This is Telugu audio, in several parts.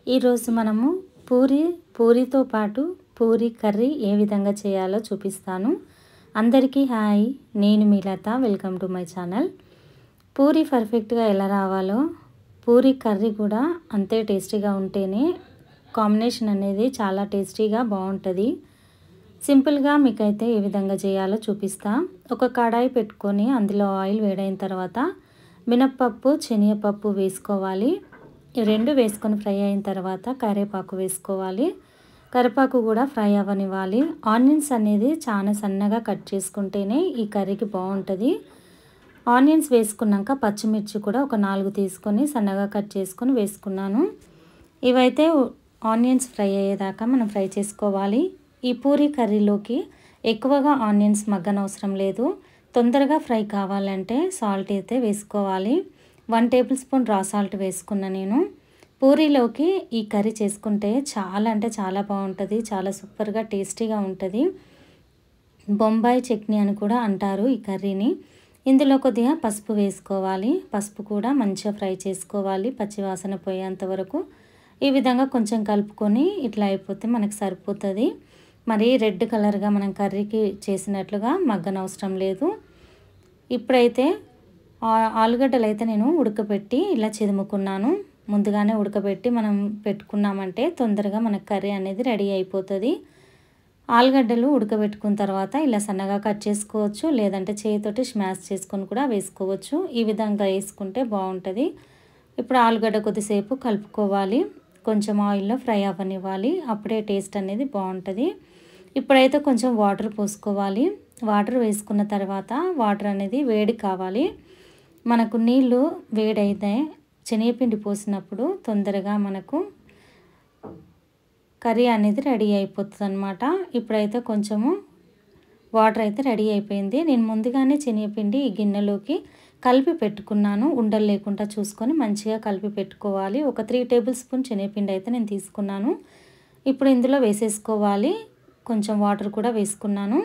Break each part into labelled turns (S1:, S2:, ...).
S1: ఈరోజు మనము పూరితో పాటు పూరి కర్రీ ఏ విధంగా చేయాలో చూపిస్తాను. అందరికీ హాయ్, నేను మీ Latha. Welcome to my channel. Puri పర్ఫెక్ట్గా ఎలా రావాలో పూరి కర్రీ కూడా అంతే టేస్టీగా ఉంటేనే కాంబినేషన్ అనేది చాలా టేస్టీగా బాగుంటుంది. సింపుల్గా మీకైతే ఏ విధంగా చేయాలో చూపిస్తా. ఒక కడాయి పెట్టుకొని అందులో ఆయిల్ వేడైన తర్వాత మినప్పప్పు, శనగపప్పు వేసుకోవాలి. ఈ రెండు వేసుకొని ఫ్రై అయిన తర్వాత కరివేపాకు వేసుకోవాలి. కరివేపాకు కూడా ఫ్రై అవ్వనివ్వాలి. ఆనియన్స్ అనేది చాలా సన్నగా కట్ చేసుకుంటేనే ఈ కర్రీకి బాగుంటుంది. ఆనియన్స్ వేసుకున్నాక పచ్చిమిర్చి కూడా ఒక 4 తీసుకొని సన్నగా కట్ చేసుకొని వేసుకున్నాను. ఇవైతే ఆనియన్స్ ఫ్రై అయ్యేదాకా మనం ఫ్రై చేసుకోవాలి. ఈ పూరీ కర్రీలోకి ఎక్కువగా ఆనియన్స్ మగ్గనవసరం లేదు. తొందరగా ఫ్రై కావాలంటే సాల్ట్ అయితే వేసుకోవాలి. 1 టేబుల్ స్పూన్ రా సాల్ట్ వేసుకున్నా నేను. పూరీలోకి ఈ కర్రీ చేసుకుంటే చాలా అంటే చాలా బాగుంటుంది. చాలా సూపర్గా టేస్టీగా ఉంటుంది. బొంబాయి చట్నీ అని కూడా అంటారు ఈ కర్రీని. ఇందులో కొద్దిగా పసుపు వేసుకోవాలి. పసుపు కూడా మంచిగా ఫ్రై చేసుకోవాలి పచ్చివాసన పోయేంత వరకు. ఈ విధంగా కొంచెం కలుపుకొని ఇట్లా అయిపోతే మనకు సరిపోతుంది. మరి రెడ్ కలర్గా మనం కర్రీకి చేసినట్లుగా మగ్గనవసరం లేదు. ఇప్పుడైతే ఆలుగడ్డలు అయితే నేను ఉడకబెట్టి ఇలా చిదుముకున్నాను. ముందుగానే ఉడకబెట్టి మనం పెట్టుకున్నామంటే తొందరగా మనకు కర్రీ అనేది రెడీ అయిపోతుంది. ఆలుగడ్డలు ఉడకబెట్టుకున్న తర్వాత ఇలా సన్నగా కట్ చేసుకోవచ్చు, లేదంటే చేతితోటి స్మాష్ చేసుకొని కూడా వేసుకోవచ్చు. ఈ విధంగా వేసుకుంటే బాగుంటుంది. ఇప్పుడు ఆలుగడ్డ కొద్దిసేపు కలుపుకోవాలి. కొంచెం ఆయిల్లో ఫ్రై అవ్వనివ్వాలి. అప్పుడే టేస్ట్ అనేది బాగుంటుంది. ఇప్పుడైతే కొంచెం వాటర్ పోసుకోవాలి. వాటర్ వేసుకున్న తర్వాత వాటర్ అనేది వేడి కావాలి. మనకు నీళ్ళు వేడైతే శనగపిండి పోసినప్పుడు తొందరగా మనకు కర్రీ అనేది రెడీ అయిపోతుంది అన్నమాట. ఇప్పుడైతే కొంచెము వాటర్ అయితే రెడీ అయిపోయింది. నేను ముందుగానే శనగపిండి ఈ గిన్నెలోకి కలిపి పెట్టుకున్నాను. ఉండలు లేకుండా చూసుకొని మంచిగా కలిపి పెట్టుకోవాలి. ఒక 3 టేబుల్ స్పూన్ శనగపిండి అయితే నేను తీసుకున్నాను. ఇప్పుడు ఇందులో వేసేసుకోవాలి. కొంచెం వాటర్ కూడా వేసుకున్నాను.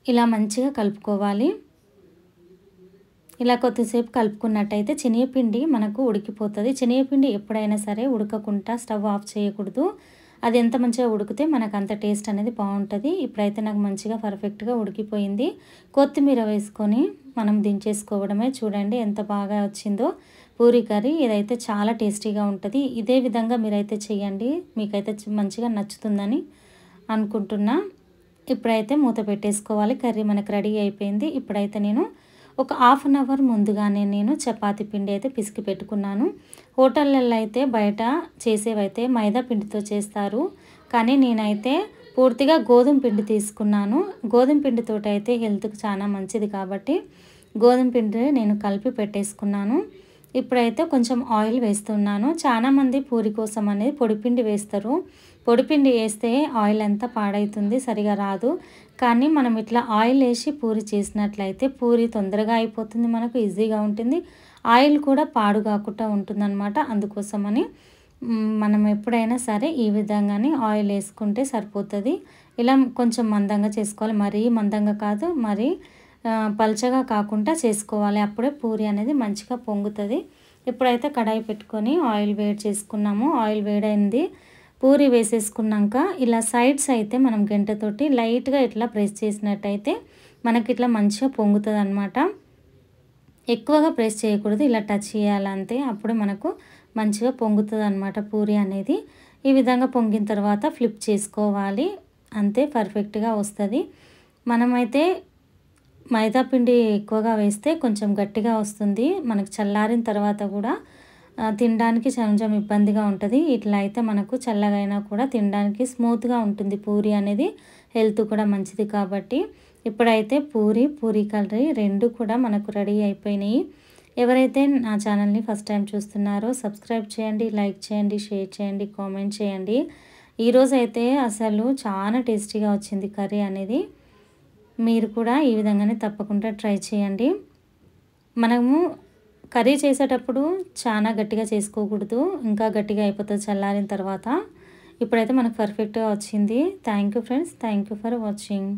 S1: ఇలా మంచిగా కలుపుకోవాలి. ఇలా కొద్దిసేపు కలుపుకున్నట్టయితే శనగపిండి మనకు ఉడికిపోతుంది. శనగపిండి ఎప్పుడైనా సరే ఉడకకుండా స్టవ్ ఆఫ్ చేయకూడదు. అది ఎంత మంచిగా ఉడికితే మనకు అంత టేస్ట్ అనేది బాగుంటుంది. ఇప్పుడైతే నాకు మంచిగా పర్ఫెక్ట్గా ఉడికిపోయింది. కొత్తిమీర వేసుకొని మనం దించేసుకోవడమే. చూడండి ఎంత బాగా వచ్చిందో పూరీ కర్రీ. ఇదైతే చాలా టేస్టీగా ఉంటుంది. ఇదే విధంగా మీరైతే చేయండి. మీకైతే మంచిగా నచ్చుతుందని అనుకుంటున్నా. ఇప్పుడైతే మూత పెట్టేసుకోవాలి. కర్రీ మనకు రెడీ అయిపోయింది. ఇప్పుడైతే నేను ఒక 1/2 అవర్ ముందుగానే నేను చపాతీ పిండి అయితే పిసికి పెట్టుకున్నాను. హోటళ్ళల్లో అయితే బయట చేసేవైతే మైదా పిండితో చేస్తారు. కానీ నేనైతే పూర్తిగా గోధుమ పిండి తీసుకున్నాను. గోధుమ పిండితో అయితే హెల్త్కి చాలా మంచిది కాబట్టి గోధుమ పిండి నేను కలిపి పెట్టేసుకున్నాను. ఇప్పుడైతే కొంచెం ఆయిల్ వేస్తున్నాను. చాలామంది పూరి కోసం అనేది పొడిపిండి వేస్తారు. పొడిపిండి వేస్తే ఆయిల్ అంతా పాడవుతుంది, సరిగా రాదు. కానీ మనం ఇట్లా ఆయిల్ వేసి పూరి చేసినట్లయితే పూరి తొందరగా అయిపోతుంది, మనకు ఈజీగా ఉంటుంది. ఆయిల్ కూడా పాడు కాకుండా ఉంటుందన్నమాట. అందుకోసమని మనం ఎప్పుడైనా సరే ఈ విధంగానే ఆయిల్ వేసుకుంటే సరిపోతుంది. ఇలా కొంచెం మందంగా చేసుకోవాలి. మరీ మందంగా కాదు, మరీ పల్చగా కాకుండా చేసుకోవాలి. అప్పుడే పూరి అనేది మంచిగా పొంగుతుంది. ఇప్పుడైతే కడాయి పెట్టుకొని ఆయిల్ వేడి చేసుకున్నాము. ఆయిల్ వేడైంది. పూరి వేసేసుకున్నాక ఇలా సైడ్స్ అయితే మనం గంటతోటి లైట్గా ఇట్లా ప్రెస్ చేసినట్టయితే మనకి ఇట్లా మంచిగా పొంగుతుంది అన్నమాట. ఎక్కువగా ప్రెస్ చేయకూడదు, ఇలా టచ్ చేయాలంతే. అప్పుడు మనకు మంచిగా పొంగుతుంది అన్నమాట పూరి అనేది. ఈ విధంగా పొంగిన తర్వాత ఫ్లిప్ చేసుకోవాలి. అంతే, పర్ఫెక్ట్గా వస్తుంది. మనమైతే మైదా పిండి ఎక్కువగా వేస్తే కొంచెం గట్టిగా వస్తుంది. మనకు చల్లారిన తర్వాత కూడా తినడానికి కొంచెం ఇబ్బందిగా ఉంటుంది. ఇట్లా అయితే మనకు చల్లగైనా కూడా తినడానికి స్మూత్గా ఉంటుంది పూరి అనేది. హెల్త్ కూడా మంచిది కాబట్టి. ఇప్పుడైతే పూరి కర్రీ రెండు కూడా మనకు రెడీ అయిపోయినాయి. ఎవరైతే నా ఛానల్ని ఫస్ట్ టైం చూస్తున్నారో సబ్స్క్రైబ్ చేయండి, లైక్ చేయండి, షేర్ చేయండి, కామెంట్ చేయండి. ఈరోజు అయితే అసలు చాలా టేస్టీగా వచ్చింది కర్రీ అనేది. మీరు కూడా ఈ విధంగానే తప్పకుండా ట్రై చేయండి. మనము కర్రీ చేసేటప్పుడు చాలా గట్టిగా చేసుకోకూడదు, ఇంకా గట్టిగా అయిపోతుంది చల్లారిన తర్వాత. ఇప్పుడైతే మనకు పర్ఫెక్ట్గా వచ్చింది. Thank you friends, thank you for watching.